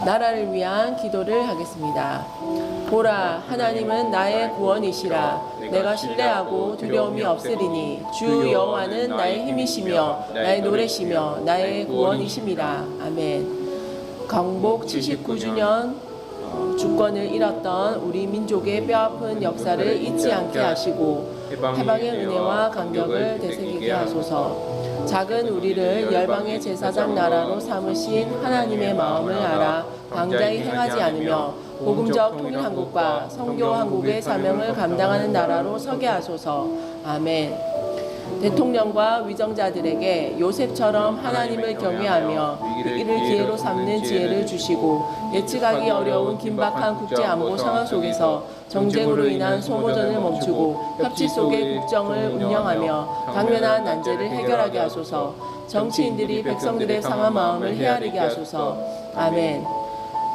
나라를 위한 기도를 하겠습니다. 보라, 하나님은 나의 구원이시라. 내가 신뢰하고 두려움이 없으리니 주 여호와는 나의 힘이시며 나의 노래시며 나의 구원이심이라. 아멘. 광복 79주년 주권을 잃었던 우리 민족의 뼈아픈 역사를 잊지 않게 하시고 해방의 은혜와 감격을 되새기게 하소서. 작은 우리를 열방의 제사장 나라로 삼으신 하나님의 마음을 알아 방자히 행하지 않으며 복음적 통일한국과 선교한국의 사명을 감당하는 나라로 서게 하소서. 아멘. 대통령과 위정자들에게 요셉처럼 하나님을 경외하며 위기를 기회로 삼는 지혜를 주시고 예측하기 어려운 긴박한 국제안보 상황 속에서 정쟁으로 인한 소모전을 멈추고 협치 속의 국정을 운영하며 당면한 난제를 해결하게 하소서. 정치인들이 백성들의 상한 마음을 헤아리게 하소서. 아멘.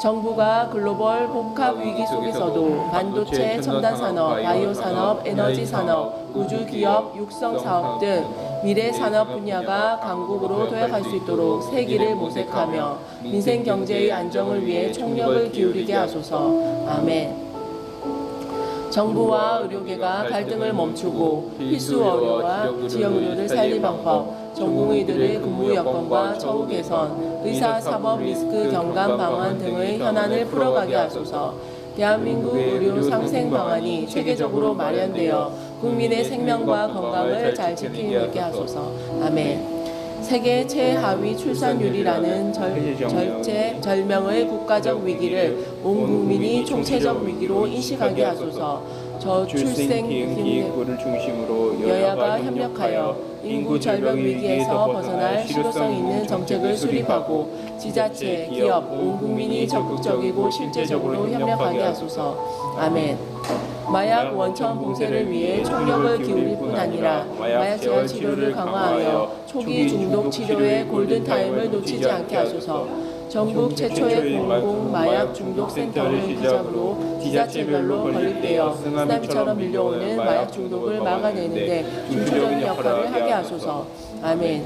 정부가 글로벌 복합 위기 속에서도 반도체, 첨단산업, 바이오산업, 에너지산업, 우주기업, 육성사업 등 미래산업 분야가 강국으로 도약할 수 있도록 세기를 모색하며 민생경제의 안정을 위해 총력을 기울이게 하소서. 아멘. 정부와 의료계가 갈등을 멈추고 필수 의료와 지역의료를 살릴 방법, 전공의들의 근무 여건과 처우 개선, 의사 사법 리스크 경감 방안 등의 현안을 풀어가게 하소서. 대한민국 의료 상생 방안이 체계적으로 마련되어 국민의 생명과 건강을 잘 지키게 하소서. 아멘. 세계 최하위 출산율이라는 절체절명의 국가적 위기를 온 국민이 총체적 위기로 인식하게 하소서. 저출생 기회를 중심으로 여야가 협력하여 인구 절벽 위기에서 벗어날 실효성 있는 정책을 수립하고 지자체, 기업, 온 국민이 적극적이고 실제적으로 협력하게 하소서. 아멘. 마약 원천 봉쇄를 위해 총력을 기울일 뿐 아니라 마약 재활 치료를 강화하여 초기 중독 치료의 골든타임을 놓치지 않게 하소서. 전국 최초의 공공 마약 중독 센터를 비작으로 지자체별로 건립되어 쓰나미처럼 밀려오는 마약 중독을 막아내는데 중추적인 역할을 하게 하소서. 아멘.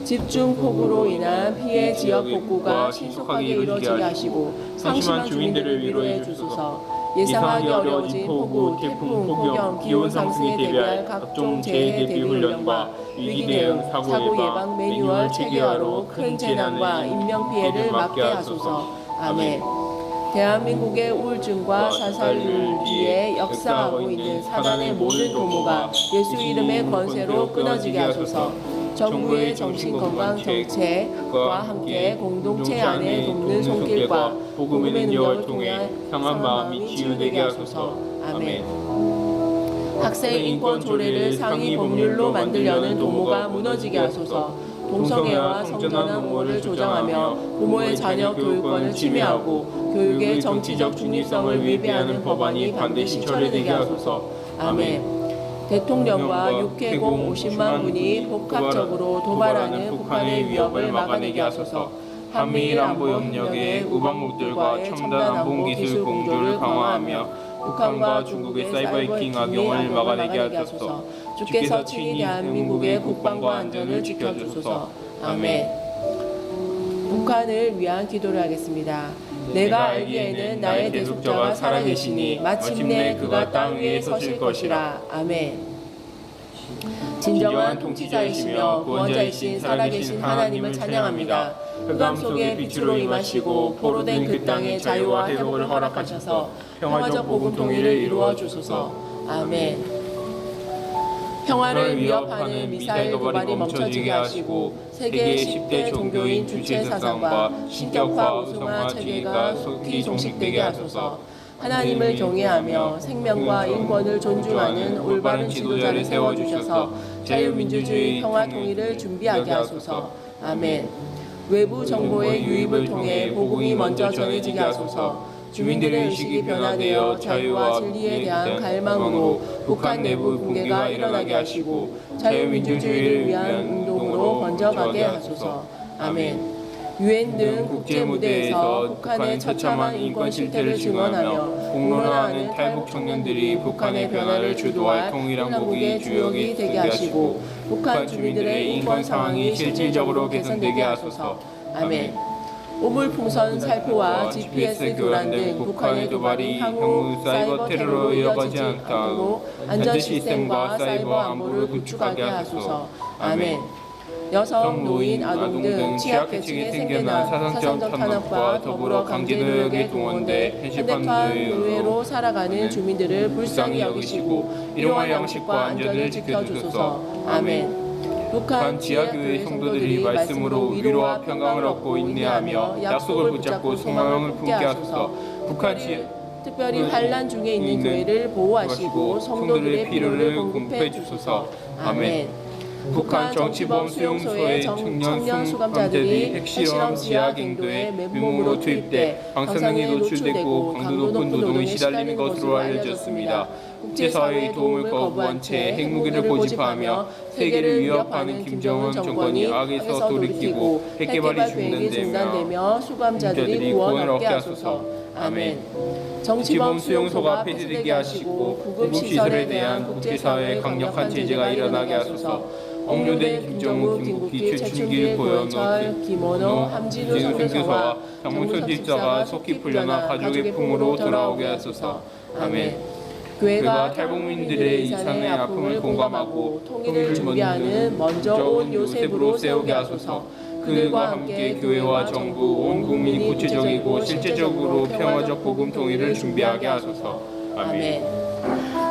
집중 폭우로 인한 피해 지역 복구가 신속하게 이루어지게 하시고 상심한 주민들을 위로해 주소서. 예상하기 어려워진 폭우, 태풍, 폭염, 기온 상승에 대비할 각종 재해 대비 훈련과 위기 대응, 사고 예방 매뉴얼 체계화로 큰 재난과 인명피해를 막게 하소서. 아멘. 대한민국의 우울증과 사살을 위해 역사하고 있는 사단의 모든 도모가 예수 이름의 권세로 끊어지게 하소서. 정부의 정신건강 정책과 함께 공동체 안에 돕는 손길과 복음의 능력을 통해 상한 마음이 치유되게 하소서. 아멘. 학생 인권 조례를 상위 법률로 만들려는 도모가 무너지게 하소서. 동성애와 성전환 옹호를 조장하며 부모의 자녀 교육권을 침해하고 교육의 정치적 중립성을 위배하는 법안이 반드시 철회되게 하소서. 아멘. 대통령과 육해공 50만 군이 복합적으로 도발하는 북한의 위협을 막아내게 하소서. 한미일 안보 협력의 우방국들과의 첨단 안보 기술 공조를 강화하며 북한과 중국의 사이버 해킹 악용을 막아내게 하소서. 주께서 친히 대한민국의 국방과 안전을 지켜주소서. 아멘. 북한을 위한 기도를 하겠습니다. 내가 알기에는 나의 대속자가 살아계시니 마침내 그가 땅 위에 서실 것이라. 아멘. 진정한 통치자이시며 구원자이신 살아계신 하나님을 찬양합니다. 흑암 속에 빛으로 임하시고 포로된 그 땅에 자유와 회복을 허락하셔서 평화적 복음 통일을 이루어 주소서. 아멘. 평화를 위협하는 미사일 도발이 멈춰지게 하시고 세계 10대 종교인 주체 사상과 신격화 우승화 체계가 속히 종식되게 하소서. 하나님을 경외하며 생명과 인권을 존중하는 올바른 지도자를 세워주셔서 자유민주주의 평화 통일을 준비하게 하소서. 아멘. 외부 정보의 유입을 통해 복음이 먼저 전해지게 하소서. 주민들의 의식이 변화되어 자유와 진리에 대한 갈망으로 북한 내부 붕괴가 일어나게 하시고 자유민주주의를 위한 운동으로 번져가게 하소서. 아멘. 유엔 등 국제 무대에서 북한의 처참한 인권 실태를 증언하며 공론화하는 탈북 청년들이 북한의 변화를 주도할 통일한국의 주역이 되게 하시고 북한 주민들의 인권 상황이 실질적으로 개선되게 하소서. 아멘. 우물풍선 살포와 GPS 교란 등 북한의 도발이 향후 사이버 테러로 이어가지 않도록 안전 시스템과 사이버 안보를 구축하게 하소서. 아멘. 여성, 노인, 아동 등 취약계층에 생겨난 사상적 탄압과 더불어 강제노역에 동원돼 현대판 노예로 살아가는 주민들을 불쌍히 여기시고 일용할 양식과 안전을 지켜주소서. 아멘. 북한 지하교회 성도들이 말씀으로 위로와 평강을 얻고 인내하며 약속을 붙잡고 소망을 품게 하소서. 북한 특별히 환란 중에 있는 교회를 보호하시고 성도들의 필요를 공급해 주소서. 아멘. 북한 정치범 수용소의 청년 수감자들이 핵실험 지하 갱도에 맨몸으로 투입돼 방사능에 노출되고 강도 높은 노동에 시달리는 것으로 알려졌습니다. 국제사회의 도움을 거부한 채 핵무기를 고집하며 세계를 위협하는 김정은 정권이 악에서 돌이키고 핵개발이 중단되며 수감자들이 구원을 얻게 하소서. 아멘. 정치범 수용소가 폐쇄되게 하시고 구급시설에 대한 국제사회의 강력한 제재가 일어나게 하소서. 억류된 김정우, 김국희, 최춘길, 고영철, 김원호, 함진우 선교사와 장문철 집사가 속히 풀려나 가족의 품으로 돌아오게 하소서. 아멘. 교회가 탈북민들의 이산의 아픔을 공감하고 통일을 준비하는 먼저 온 요셉으로 세우게 하소서. 그들과 함께 교회와 정부, 온 국민이 구체적이고 실제적으로 평화적 복음 통일을 준비하게 하소서. 아멘.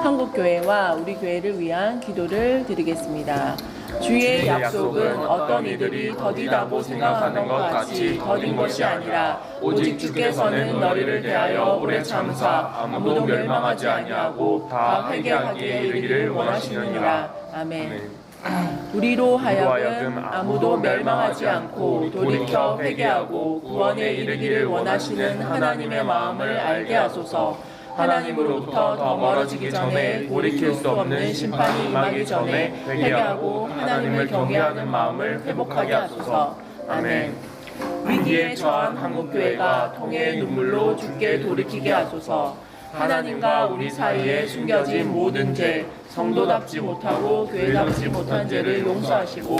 한국교회와 우리 교회를 위한 기도를 드리겠습니다. 주의 약속은 어떤 이들이 더디다고 생각하는 것 같이 더딘 것이 아니라 오직 주께서는 너희를 대하여 오래 참으사 아무도 멸망하지 아니하고 다 회개하기에 이르기를 원하시느니라. 아멘. 우리로 하여금 아무도 멸망하지 않고 돌이켜 회개하고 구원에 이르기를 원하시는 하나님의 마음을 알게 하소서. 하나님으로부터 더 멀어지기 전에 돌이킬 수 없는 심판이 임하기 전에 회개하고 하나님을 경외하는 마음을 회복하게 하소서. 아멘. 위기에 처한 한국교회가 통해의 눈물로 주께 돌이키게 하소서. 하나님과 우리 사이에 숨겨진 모든 죄, 성도답지 못하고 교회답지 못한 죄를 용서하시고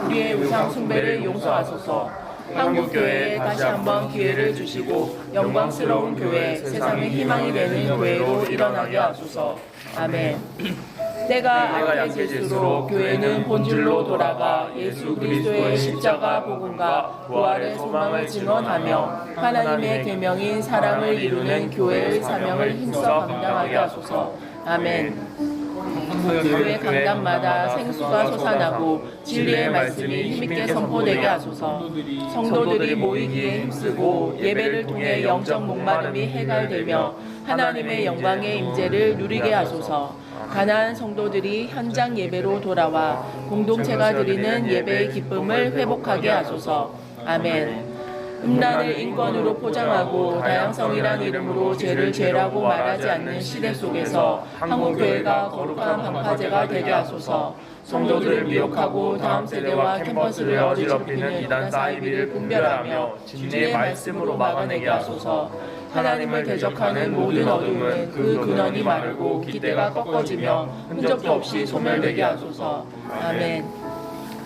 우리의 우상 숭배를 용서하소서. 한국교회에 다시 한번 기회를 주시고 영광스러운 교회, 세상의 희망이 되는 교회로 일어나게 하소서. 아멘. 때가 약해질수록 교회는 본질로 돌아가 예수 그리스도의 십자가 복음과 부활의 소망을 증언하며 하나님의 계명인 사랑을 이루는 교회의 사명을 힘써 감당하게 하소서. 아멘. 교회 강단마다 생수가 솟아나고 진리의 말씀이 힘있게 선포되게 하소서. 성도들이 모이기에 힘쓰고 예배를 통해 영적 목마름이 해갈되며 하나님의 영광의 임재를 누리게 하소서. 가난한 성도들이 현장 예배로 돌아와 공동체가 드리는 예배의 기쁨을 회복하게 하소서. 아멘. 음란을 인권으로 포장하고 다양성이란 이름으로 죄를 죄라고 말하지 않는 시대 속에서 한국교회가 거룩한 방파제가 되게 하소서. 성도들을 미혹하고 다음 세대와 캠퍼스를 어지럽히는 이단 사이비를 분별하며 진리의 말씀으로 막아내게 하소서. 하나님을 대적하는 모든 어둠은 그 근원이 마르고 기대가 꺾어지며 흔적도 없이 소멸되게 하소서. 아멘.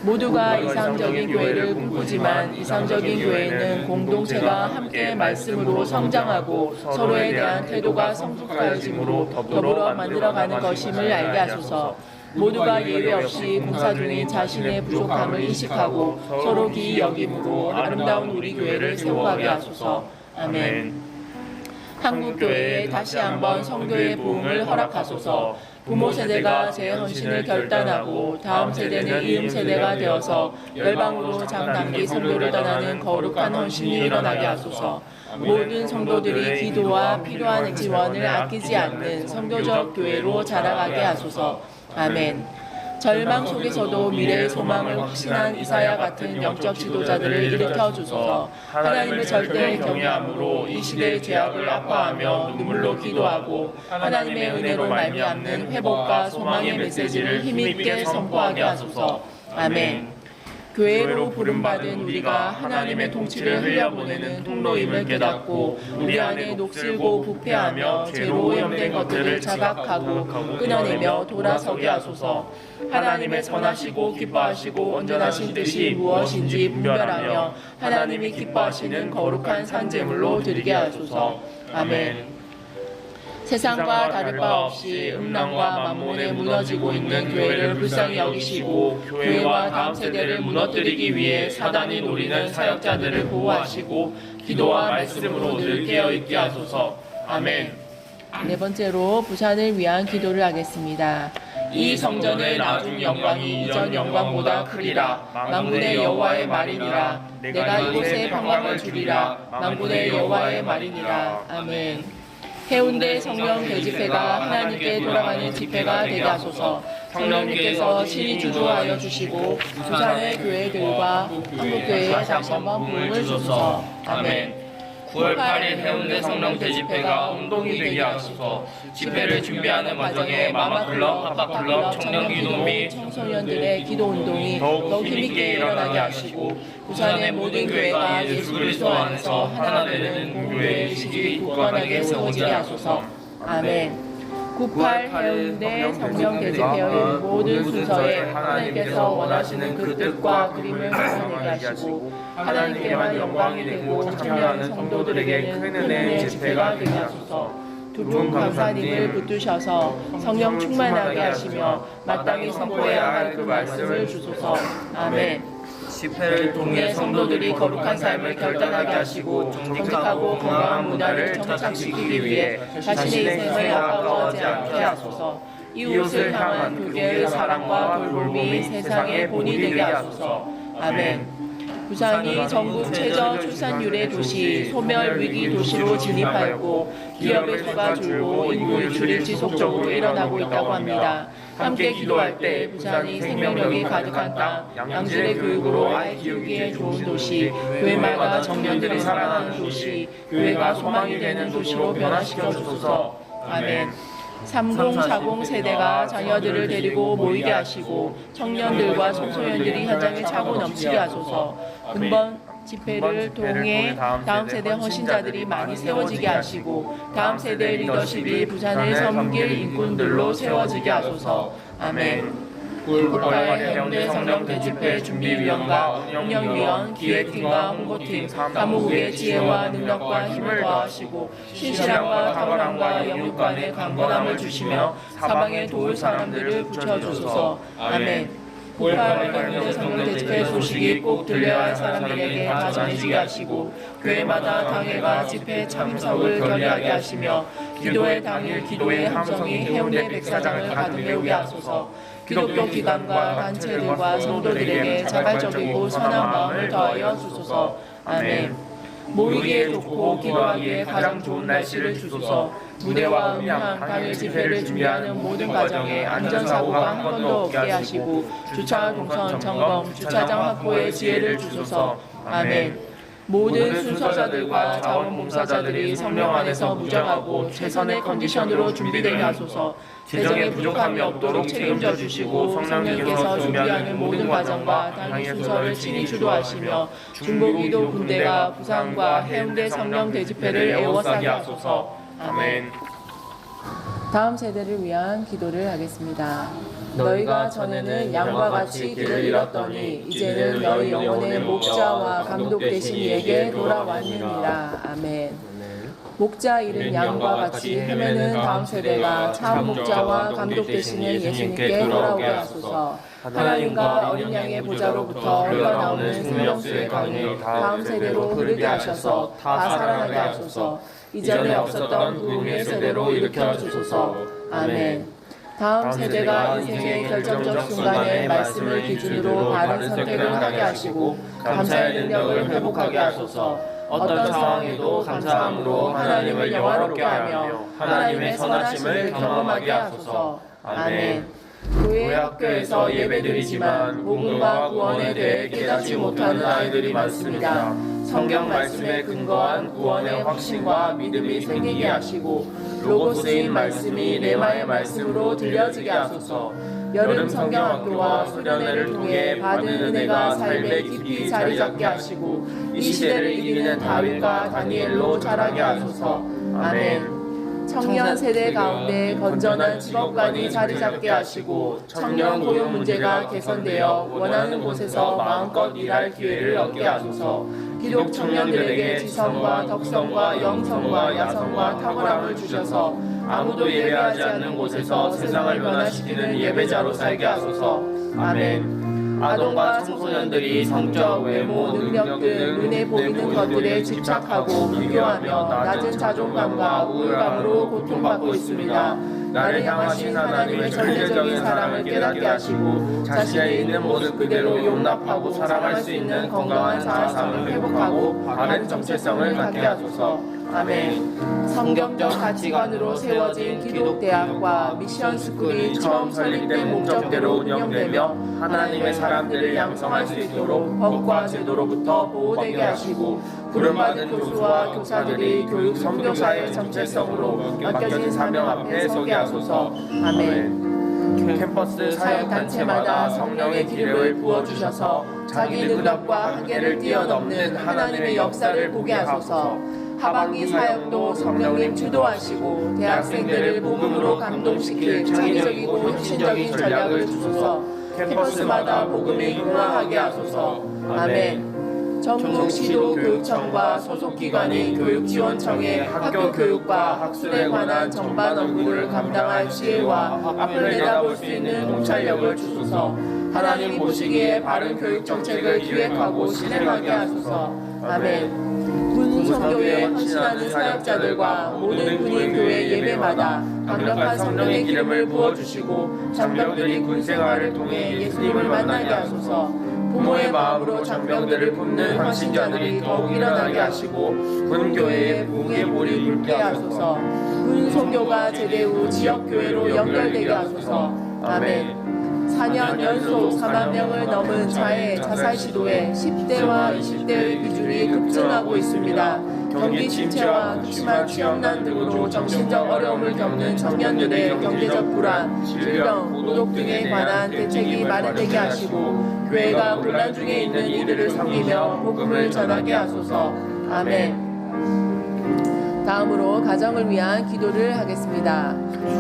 모두가 이상적인 교회를 꿈꾸지만 이상적인 교회는 공동체가 함께 말씀으로 성장하고 서로에 대한 태도가 성숙하여짐으로 더불어 만들어가는 것임을 알게 하소서. 모두가 예외 없이 공사 중인 자신의 부족함을 인식하고 서로 기이 여김으로 아름다운 우리 교회를 세워가게 하소서. 아멘. 한국교회에 다시 한번 성교의 부흥을 허락하소서. 부모 세대가 제 헌신을 결단하고 다음 세대는 이음 세대가 되어서 열방으로 장단기 선교를 떠나는 거룩한 헌신이 일어나게 하소서. 모든 성도들이 기도와 필요한 지원을 아끼지 않는 선교적 교회로 자라가게 하소서. 아멘. 절망 속에서도 미래의 소망을 확신한 이사야 같은 영적 지도자들을 일으켜 주소서. 하나님을 절대 경외함으로 이 시대의 죄악을 아파하며 눈물로 기도하고 하나님의 은혜로 말미암는 회복과 소망의 메시지를 힘있게 선포하게 하소서. 아멘. 교회로 부름받은 우리가 하나님의 통치를 흘려보내는 통로임을 깨닫고 우리 안에 녹슬고 부패하며 죄로 오염된 것들을 자각하고 끊어내며 돌아서게 하소서. 하나님의 선하시고 기뻐하시고 온전하신 뜻이 무엇인지 분별하며 하나님이 기뻐하시는 거룩한 산제물로 드리게 하소서. 아멘. 세상과 다를 바 없이 음란과 만몬에 무너지고 있는 교회를 불쌍히 여기시고 교회와 다음 세대를 무너뜨리기 위해 사단이 노리는 사역자들을 보호하시고 기도와 말씀으로 늘 깨어있게 하소서. 아멘. 네 번째로 부산을 위한 기도를 하겠습니다. 이 성전의 나중 영광이 이전 영광보다 크리라. 만군의 여호와의 말이니라. 내가 이곳에 평강을 주리라. 만군의 여호와의 말이니라. 아멘. 해운대 성령 대집회가 하나님께 돌아가는 집회가 되게 하소서. 성령님께서 친히 주도하여 주시고 부산의 교회들과 한국교회에 다시 한번 부흥을 주소서. 아멘. 9월 8일 해운대 성령 대집회가 운동이 되게 하소서. 집회를 준비하는 과정에 마마클럽, 아빠클럽, 청년기도 및 청소년들의 기도운동이 더욱 힘있게 일어나게 하시고 부산의 모든 교회가 예수 그리스도 안에서 하나 되는 공교회의 의식이 굳건하게 세워지게 하소서. 아멘. 98 해운대 성령 대집회의 모든 순서에 하나님께서 원하시는 그 뜻과 그림을 나타내게 하시고 하나님께만 영광이 되고 참여하는 성도들에게 큰 은혜의 집회가 되게 하소서. 두 분 강사님을 붙드셔서 성령 충만하게 하시며 마땅히 선포해야 할 그 말씀을 주소서. 아멘. 집회를 통해 성도들이 거룩한 삶을 결단하게 하시고 정직하고 건강한 문화를 정착시키기 위해 자신의 인생을 아까워하지 않게 하소서. 이웃을 향한 교계의 사랑과 돌봄이 세상의 본이 되게 하소서. 아멘. 부산이 전국 최저 출산율의 도시, 소멸 위기 도시로 진입하였고 기업의 수가 줄고 인구 유출이 지속적으로 일어나고 있다고 합니다. 함께 기도할 때 부산이 생명력이 가득한 땅, 양질의 교육으로 아이 키우기에 좋은 도시, 교회마다 청년들이 사랑하는 도시, 교회가 소망이 되는 도시로 변화시켜 주소서. 아멘. 3040 세대가 자녀들을 데리고 모이게 하시고 청년들과 청소년들이 현장에 차고 넘치게 하소서. 근본 집회를 통해 다음 세대 헌신자들이 많이 세워지게 하시고 다음 세대의 리더십이 부산을 섬길 인꾼들로 세워지게 하소서. 아멘. 9월 해운대 성령 대집회 준비위원과 운영위원, 기획팀과 홍보팀, 사무국의 지혜와 능력과 힘을 더하시고 신실함과 탁월함과 영육간의 강건함을 주시며 사방에 도울 사람들을 붙여주소서. 아멘. 9월 해운대 성령 대집회 소식이 꼭 들려야 할 사람들에게 다 전해지게 하시고 교회마다 당회가 집회 참석을 결의하게 하시며 기도의 당일 기도의 함성이 해운대 백사장을 가득 메우게 하소서. 기독교 기관과 단체들과 성도들에게 자발적이고 선한 마음을 더하여 주소서. 아멘. 모이기에 좋고 기도하기에 가장 좋은 날씨를 주소서. 무대와 음향, 당일 집회를 준비하는 모든 과정에 안전사고가 한 번도 없게 하시고 주차 동선 점검, 주차장 확보에 지혜를 주소서. 아멘. 모든 순서자들과 자원봉사자들이 성령 안에서 무장하고 최선의 컨디션으로 준비되게 하소서. 재정에 부족함이 없도록 책임져 주시고 성령님께서 준비하는 모든 과정과 당일 순서를 친히 주도하시며 중보기도 군대가 부산과 해운대 성령 대집회를 에워싸게 하소서. 아멘. 다음 세대를 위한 기도를 하겠습니다. 너희가 전에는 양과 같이 길을 잃었더니 이제는 너희 영혼의 목자와 감독 되신 이에게 돌아왔느니라. 아멘. 목자 잃은 양과 같이 헤매는 다음 세대가 참 목자와 감독 되시는 예수님께 돌아오게 하소서. 하나님과 어린 양의 보좌로부터 흘러나오는 생명수의 강을 다음 세대로 흐르게 하셔서 다 살아나게 하소서. 이전에 없었던 부흥의 세대로 일으켜 주소서. 아멘. 다음 세대가 인생의 결정적 순간에 말씀을 기준으로 바른 선택을 하게 하시고 감사의 능력을 회복하게 하소서. 어떤 상황에도 감사함으로 하나님을 영화롭게 하며 하나님의 선하심을 경험하게 하소서. 아멘. 교회 학교에서 예배드리지만 복음과 구원에 대해 깨닫지 못하는 아이들이 많습니다. 성경 말씀에 근거한 구원의 확신과 믿음이 생기게 하시고 로고스인 말씀이 레마의 말씀으로 들려지게 하소서. 여름 성경학교와 수련회를 통해 받은 은혜가 삶에 깊이 자리 잡게 하시고 이 시대를 이기는 다윗과 다니엘로 자라게 하소서. 아멘. 청년 세대 가운데 건전한 직업관이 자리 잡게 하시고 청년 고용 문제가 개선되어 원하는 곳에서 마음껏 일할 기회를 얻게 하소서. 기독 청년들에게 지성과 덕성과 영성과 야성과 탁월함을 주셔서 아무도 예배하지 않는 곳에서 세상을 변화시키는 예배자로 살게 하소서. 아멘. 아동과 청소년들이 성적, 외모, 능력 등 눈에 보이는 것들에 집착하고 비교하며 낮은 자존감과 우울감으로 고통받고 있습니다. 나를 향하신 하나님의 전례적인 사랑을 깨닫게 하시고 자신에 있는 모습 그대로 용납하고 사랑할 수 있는 건강한 자아상을 회복하고 바른 정체성을 갖게 하소서. 아멘. 성경적 가치관으로 세워진 기독대학과 미션스쿨이 처음 설립된 목적대로 운영되며 하나님의 사람들을 양성할 수 있도록 법과 제도로부터 보호되게 하시고 부름받은 교수와 교사들이 교육 선교사의 정체성으로 맡겨진 사명 앞에 서게 하소서. 아멘. 캠퍼스 사역단체마다 성령의 기름을 부어주셔서 자기 능력과 한계를 뛰어넘는 하나님의 역사를 보게 하소서. 하반기 사역도 성령님 주도하시고 대학생들을 복음으로 감동시킬 창의적이고 혁신적인 전략을 주소서. 캠퍼스마다 복음이 융화하게 하소서. 아멘. 전국 시도교육청과 소속기관인 교육지원청의 학교 교육과 학술에 관한 전반 업무를 감당할 지혜와 앞을 내다볼 수 있는 통찰력을 주소서. 하나님 보시기에 바른 교육 정책을 기획하고 실행하게 하소서. 아멘. 군성교회에 헌신하는 사역자들과 모든 군인교회 예배마다 강력한 성령의 기름을 부어주시고 장병들이 군생활을 통해 예수님을 만나게 하소서. 부모의 마음으로 장병들을 품는 헌신자들이 더욱 일어나게 하시고 군교회의 부흥의 볼이 붉게 하소서. 군송교가 제대 후 지역교회로 연결되게 하소서. 아멘. 4년 연속 4만 명을 넘은 자살 시도에 10대와 20대의 비중이 급증하고 있습니다. 경기 침체와 극심한 취업난 등으로 정신적 어려움을 겪는 청년들의 경제적 불안, 질병, 고독 등에 관한 대책이 마련되게 하시고 교회가 혼란 중에 있는 이들을 섬기며 복음을 전하게 하소서. 아멘. 다음으로 가정을 위한 기도를 하겠습니다.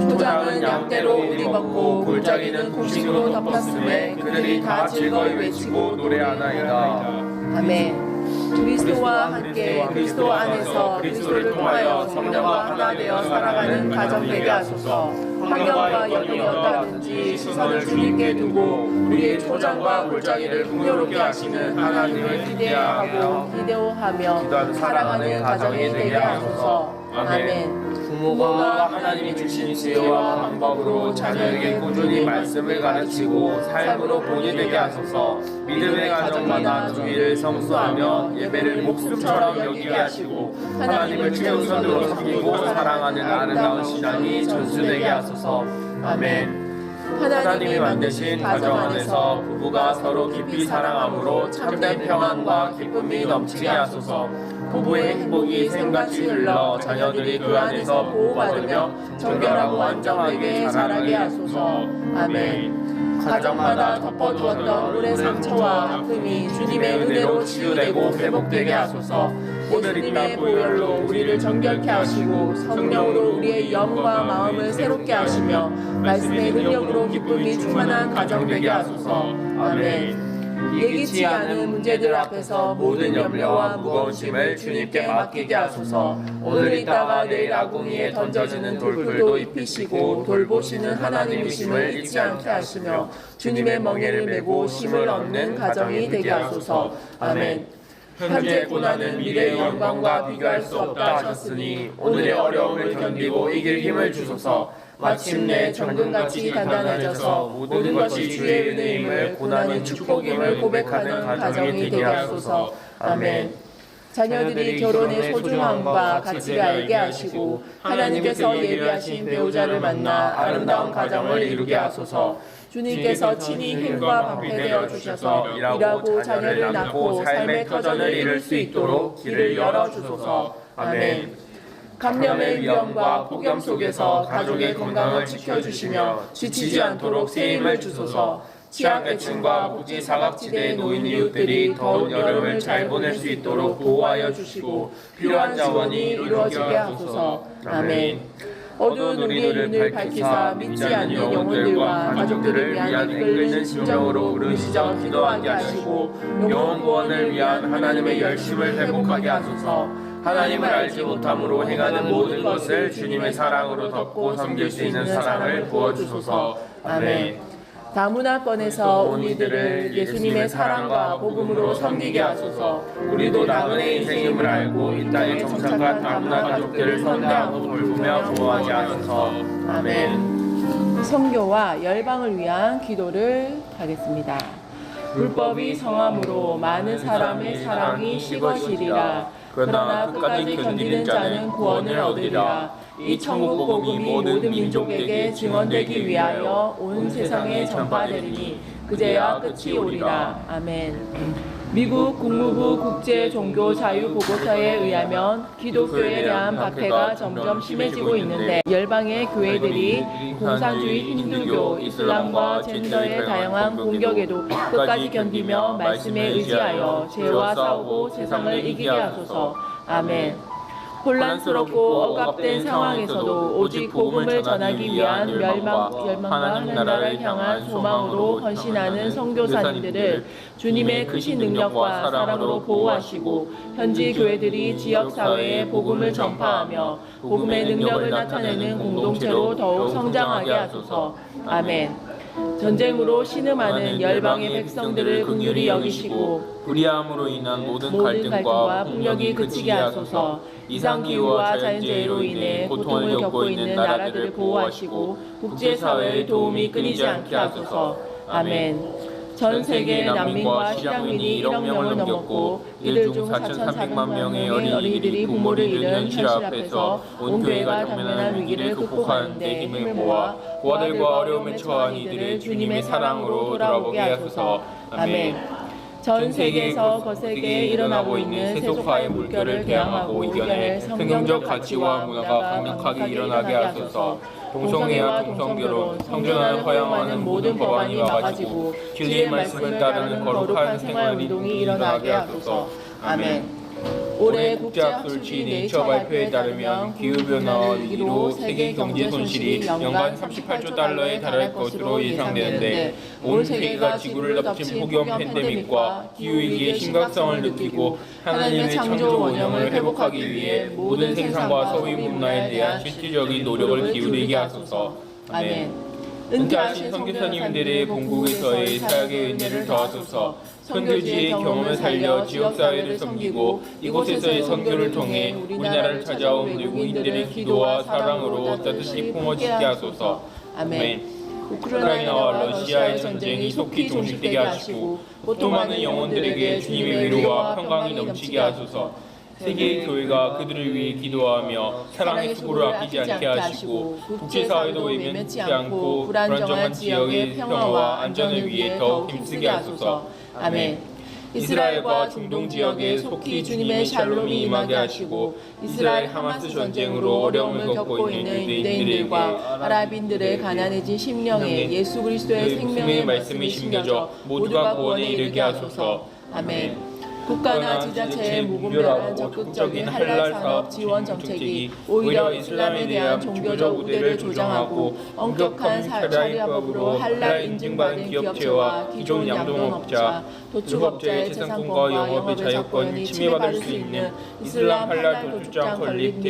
초장은 양떼로 옷 입었고 골짜기는 곡식으로 덮었음에 그들이 다 즐거이 외치고 노래하나이다. 아멘. 그리스도와 함께 그리스도 안에서 그리스도를 통하여 성령과 하나 되어 살아가는 가정 되게 하소서. 환경과 여건이 어떠하든지 시선을 주님께 두고 우리의 초장과 골짜기를 풍요롭게 하시는 하나님을 기대하며 사랑하는 가정이 되게 하소서. 아멘. 부모가 하나님이 주신 지혜와 방법으로 자녀에게 꾸준히 말씀을 가르치고 삶으로 본이 되게 하소서. 믿음의 가정마다 주의를 성수하며 예배를 목숨처럼 여기게 하시고 하나님을 최우선으로 섬기고 사랑하는 아름다운 신앙이 전수되게 하소서. 아멘. 하나님이 만드신 가정 안에서 부부가 서로 깊이 사랑함으로 참된 평안과 기쁨이 넘치게 하소서. 부부의 행복이 샘같이 흘러 자녀들이 그 안에서 보호받으며 정결하고 안정하게 자라게 하소서. 아멘. 가정마다 덮어두었던 물의 상처와 아픔이 주님의 은혜로 치유되고 회복되게 하소서. 예수님의 보혈로 우리를 정결케 하시고 성령으로 우리의 영과 마음을 새롭게 하시며 말씀의 능력으로 기쁨이 충만한 가정 되게 하소서. 아멘. 예기치 않은 문제들 앞에서 모든 염려와 무거운 짐을 주님께 맡기게 하소서. 오늘 있다가 내일 아궁이에 던져지는 돌풀도 입히시고 돌보시는 하나님이심을 잊지 않게 하시며 주님의 멍에를 메고 힘을 얻는 가정이 되게 하소서. 아멘. 현재 고난은 미래의 영광과 비교할 수 없다 하셨으니 오늘의 어려움을 견디고 이길 힘을 주소서. 마침내 정금같이 단단해져서 모든 것이 주의 은혜임을 고난이 축복임을 고백하는 가정이 되게 하소서. 아멘. 자녀들이 결혼의 소중함과 가치를 알게 하시고 하나님께서 예비하신 배우자를 만나 아름다운 가정을 이루게 하소서. 주님께서 친히 힘과 방패되어 주셔서 일하고 자녀를 낳고 삶의 터전을 이룰 수 있도록 길을 열어주소서. 아멘. 감염의 위험과 폭염 속에서 가족의 건강을 지켜주시며 지치지 않도록 새 힘을 주소서. 취약계층과 복지 사각지대의 노인 이웃들이 더욱 여름을 잘 보낼 수 있도록 보호하여 주시고 필요한 자원이 이루어지게 하소서. 아멘. 어두운 우리의 눈을 밝히사 믿지 않는 영혼들과 가족들을 위한 이끌리는 심정으로 부르시져 기도하게 하시고 영혼 구원을 위한 하나님의 열심을 회복하게 하소서. 하나님을 알지 못함으로 행하는 모든 것을 주님의 사랑으로 덮고 섬길 수 있는 사랑을 부어주소서. 아멘. 다문화권에서 온 이들을 예수님의 사랑과 복음으로 섬기게 하소서. 우리도 나그네 인생임을 알고 이 땅에 정착한 다문화 가족들을 선대하고 돌보며 보호하게 하소서. 아멘. 선교와 열방을 위한 기도를 하겠습니다. 불법이 성함으로 많은 사람의 사랑이 식어지리라. 그러나 끝까지 견디는 자는 구원을 얻으리라. 이 천국 복음이 모든 민족에게 증언되기 위하여 온 세상에 전파되리니 그제야 끝이 오리라. 아멘. 미국 국무부 국제종교자유보고서에 의하면 기독교에 대한 박해가 점점 심해지고 있는데 열방의 교회들이 공산주의 힌두교, 이슬람과 젠더의 다양한 공격에도 끝까지 견디며 말씀에 의지하여 죄와 싸우고 세상을 이기게 하소서. 아멘. 혼란스럽고 억압된 상황에서도 오직 복음을 전하기 위한 멸망과 하나님 나라를 향한 소망으로 헌신하는 선교사님들을 주님의 크신 능력과 사랑으로 보호하시고 현지 교회들이 지역사회에 복음을 전파하며 복음의 능력을 나타내는 공동체로 더욱 성장하게 하소서. 아멘. 전쟁으로 신음하는 열방의 백성들을 긍휼히 여기시고 불의함으로 인한 모든 갈등과 폭력이 그치게 하소서. 이상기후와 자연재해로 인해 고통을 겪고 있는 나라들을 보호하시고 국제사회의 도움이 끊이지 않게 하소서. 아멘. 전 세계 난민과 실향민이 1억 명을 넘었고 이들 중 4,400만 명의 어린이들이 부모를 잃은 현실 앞에서 온 교회가 당면한 위기를 극복하는 데 힘을 모아 고아들과 어려움에 처한 이들을 주님의 사랑으로 돌아보게 하소서. 아멘. 전 세계에서 거세게 일어나고 있는 세속화의 물결을 대항하고 이겨낼 성경적 가치와 문화가 강력하게 일어나게 하소서. 동성애와 동성결혼, 성전환을 허용하는 모든 법안이 막아지고 진리의 말씀을 따르는 거룩한 생활운동이 일어나게 하소서. 아멘. 올해 국제학술지 네이처 발표에 따르면 기후변화와 위기로 세계 경제 손실이 연간 38조 달러에 달할 것으로 예상되는데 온 세계가 지구를 덮친 폭염 팬데믹과 기후위기의 심각성을 느끼고 하나님의 창조 원형을 회복하기 위해 모든 생산과 소비 문화에 대한 실질적인 노력을 기울이게 하소서. 아멘. 은퇴하신 선교사님들의 본국에서의 사역의 은혜를 더하소서. 선교지의 경험을 살려 지역사회를 섬기고 이곳에서의 선교를 통해 우리나라를 찾아온 외국인들의 기도와 사랑으로 따뜻히 품어지게 하소서. 아멘. 우크라이나와 러시아의 전쟁이 속히 종식되게 하시고 또 많은 영혼들에게 주님의 위로와 평강이 넘치게 하소서. 세계의 교회가 그들을 위해 기도하며 사랑의 수고를 아끼지 않게 하시고 국제사회도 외면치 않고 불안정한 지역의 평화와 안전을 위해 더욱 힘쓰게 하소서. 아멘. 이스라엘과 중동 지역에 속히 주님의 샬롬이 임하게 하시고 이스라엘 하마스 전쟁으로 어려움을 겪고 있는 유대인들과 아랍인들의 가난해진 심령에 예수 그리스도의 생명의 말씀이 심겨져 모두가 구원에 이르게 하소서. 아멘. 국가나 지자체의 무분별한 적극적인 할랄 산업 지원 정책이 오히려 이슬람에 대한 종교적 우대를 조장하고 엄격한 샤리아법으로 할랄 인증받은 기업체와 기존 양동업자, 도축업자의 재산권과 영업의 자유권이 침해받을 수 있는 이슬람 할랄 도축장 건립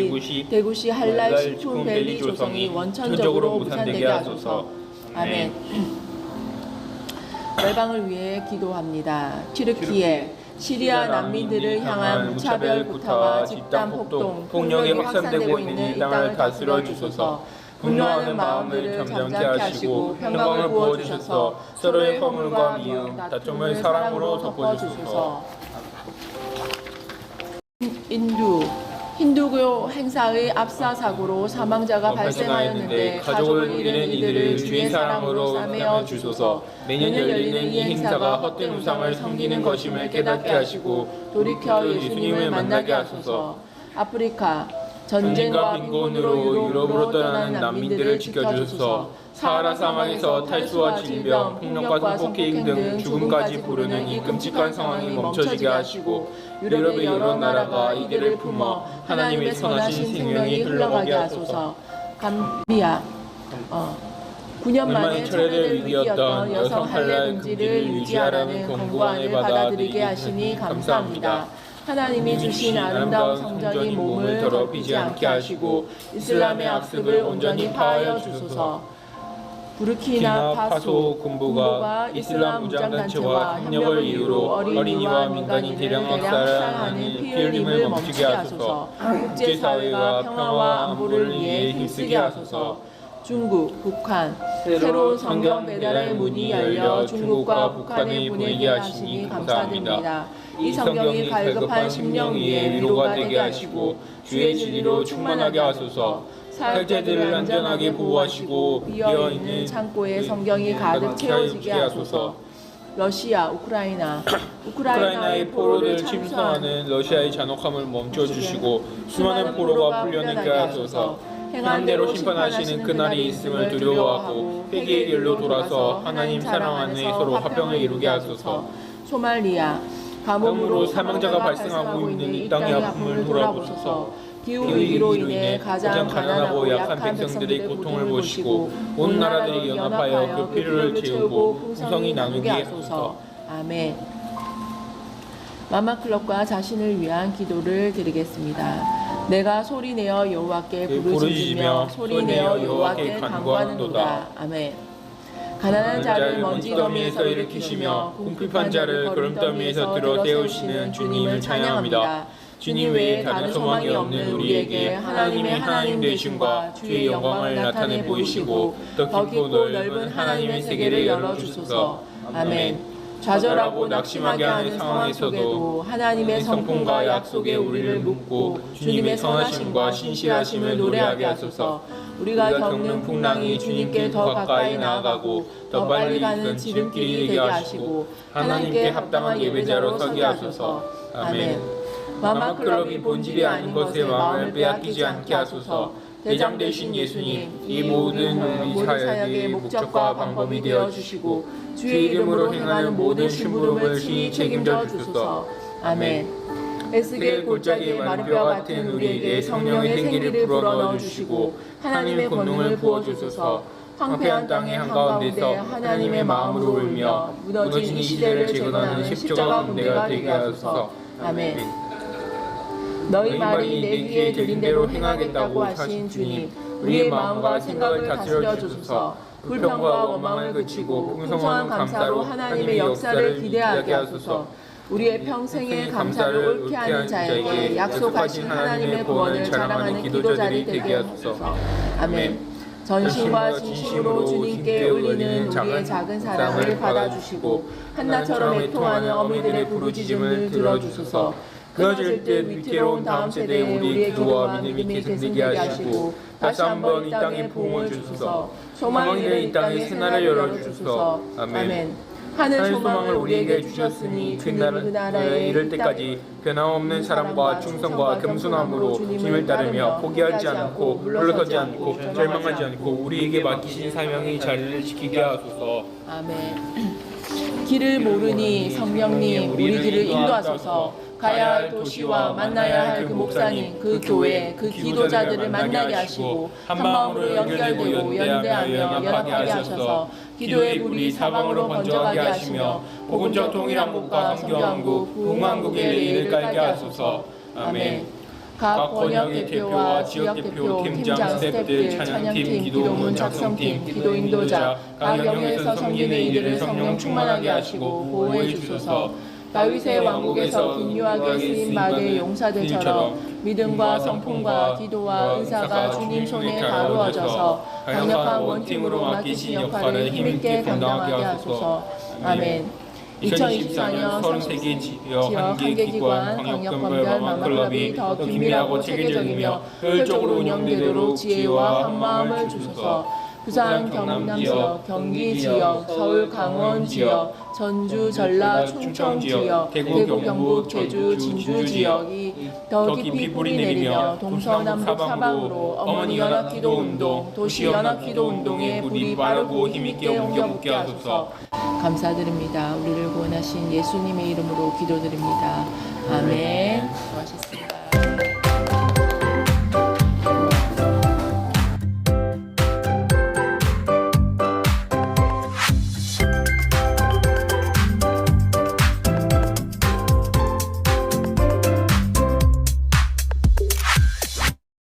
대구시 할랄 식품밸리 조성이 원천적으로 무산되게 하소서. 아멘. 열방을 위해 기도합니다. 튀르키예 시리아 난민들을 향한 무차별 구타와 집단 폭동, 폭력이 확산되고 있는 이 땅을 다스려 주소서. 분노하는 마음들을 잠잠케 하시고 평강을 부어주셔서 서로의 허물과 미움, 다툼을 사랑으로 덮어주소서. 힌두교 행사의 압사 사고로 사망자가 발생하였는데 가족을 잃은 이들을 주의 사랑으로 싸매어 주소서. 매년 열리는 이 행사가 헛된 우상을 섬기는 것임을 깨닫게 하시고 돌이켜 예수님을 만나게 하소서. 아프리카 전쟁과 빈곤으로 유럽으로 떠나는 난민들을 지켜주소서. 사하라 사막에서 탈수와 질병, 폭력과 성폭행 등 죽음까지 부르는 이 끔찍한 상황이 멈춰지게 하시고 유럽의 여러 나라가 이들을 품어 하나님의 선하신 생명이 흘러가게 하소서. 감비아 9년 만에 철회될 위기였던 여성 할례 금지를 유지하라는 권고안을 받아들이게 하시니 감사합니다. 하나님이 주신 아름다운 성전이 몸을 더럽히지 않게 하시고 이슬람의 악습을 온전히 파하여 주소서. 부르키나 파소 군부가 이슬람 무장단체와 협력을 이유로 어린이와 민간인 대량 학살하는 피 흘림을 멈추게 하소서. 국제사회가 평화와 안보를 위해 힘쓰게 하소서. 중국, 북한, 새로운 성경 배달의 문이 열려 중국과 북한에 보내게 하시니 감사드립니다. 이 성경이 갈급한 심령 위에 위로가 되게 하시고 주의 진리로 충만하게 하소서. 살제들을 안전하게 보호하시고 비어있는 창고에 성경이 가득 채워지게 하소서. 러시아, 우크라이나의 포로를 침투하는 러시아의 잔혹함을 멈춰주시고 수많은 포로가 풀려나게 하소서. 행한 대로 심판하시는 그날이 있음을 두려워하고 회개의 길로 돌아서 하나님 사랑 안에 서로 화평을 이루게 하소서. 소말리아, 감염으로 사망자가 발생하고 있는 이 땅의 아픔을 돌아보소서. 기후위기로 인해 가장 가난하고 약한 백성들의 고통을 보시고 온 나라들이 연합하여 그 필요를 채우고 풍성히 나누게 하소서. 아멘. 마마클럽과 자신을 위한 기도를 드리겠습니다. 내가 소리내어 여호와께 부르짖으며 소리내어 여호와께 간구하는도다. 아멘. 가난한 자를 먼지 더미에서 일으키시며 궁핍한 자를 구름더미에서 들어 세우시는 주님을 찬양합니다. 주님 외에 다른 소망이 없는 우리에게 하나님의 하나님 되심과 주의 영광을 나타내 보이시고 더 깊고 넓은 하나님의 세계를 열어주소서. 아멘. 좌절하고 낙심하게 하는 상황 속에도 하나님의 성품과 약속에 우리를 묻고 주님의 선하심과 신실하심을 노래하게 하소서. 우리가 겪는 풍랑이 주님께 더 가까이 나아가고 더 빨리 가는 지름길이 되게 하시고 하나님께 합당한 예배자로 서게 하소서. 아멘. 마마클럽이 본질이 아닌 것에 마음을 빼앗기지 않게 하소서. 대장 되신 예수님, 이 모든 우리 사역의 목적과 방법이 되어 주시고 주의 이름으로 행하는 모든 심부름을 신이 책임져 주소서. 아멘. 에스겔 골짜기의 마르뼈 같은 우리에게 성령의 생기를 불어넣어 주시고 하나님의 권능을 부어 주소서. 황폐한 땅의 한가운데서 하나님의 마음으로 울며 무너진 이 시대를 재건하는 십자가 군대가 되게 하소서. 아멘. 너희 말이 내 귀에 들린 대로 행하겠다고 하신 주님, 우리의 마음과 생각을 다스려 주소서. 불평과 원망을 그치고 풍성한 감사로 하나님의 역사를 기대하게 하소서. 우리의 평생의 감사를 옳게 하는 자에게 약속하신 하나님의 구원을 자랑하는 기도자들이 되게 하소서. 아멘. 전심과 진심으로 주님께 올리는 우리의 작은 사랑을 받아주시고 한나처럼 애통하는 어미들의 부르짖음을 들어주소서. 그어질 때 위태로운 다음 세대에 우리의 기도와 믿음이 계승되게 하시고 다시 한번 이 땅에 부흥을 주소서. 소망이 있는 이 땅에 새날을 열어주소서. 아멘. 하늘 소망을 우리에게 주셨으니 그 나라에 이를 때까지 변함없는 사랑과 충성과 겸손함으로 주님을 따르며 포기하지 않고 물러서지 않고 절망하지 않고 우리에게 맡기신 사명의 자리를 지키게 하소서. 아멘. 길을 모르니 성령님 우리 길을 인도하소서. 가야 할 도시와 만나야 할 그 목사님, 그 교회, 그 기도자들을 만나게 하시고 한 마음으로 연결되고 연대하며 연합하게 하셔서 기도의 불이 사방으로 번져가게 하시며 복음적 통일한국과 성교한국, 부흥한국의 레일을 깔게 하소서. 아멘. 각 번역 대표와 지역 대표, 팀장, 스태프들, 찬양팀, 기도문 작성팀, 기도 인도자, 각 영역에서 섬기는 이들을 성령 충만하게 하시고 보호해 주소서. 다윗의 왕국에서 긴유하게 쓰임 받을 용사들처럼 믿음과 성품과 기도와 의사가 주님 손에 다루어져서 강력한 원팀으로 맡기신 역할을 힘있게 감당하게 하소서. 아멘. 2024년 33개 지역, 1개 기관, 광역검별, 마마클럽이 더 긴밀하고 체계적이며 효율적으로 운영되도록 지혜와 한마음을 주소서. 부산 경남 지역, 경기 지역, 서울 강원 지역, 전주 전라 충청 지역, 대구 경북 제주 진주 지역이 더 깊이 뿌리 내리며 동서남북 사방으로 어머니 연합기도 운동, 도시 연합기도 운동의 불이 빠르고 힘있게 옮겨붙게 하소서. 감사드립니다. 우리를 구원하신 예수님의 이름으로 기도드립니다. 아멘. 수고하셨습니다.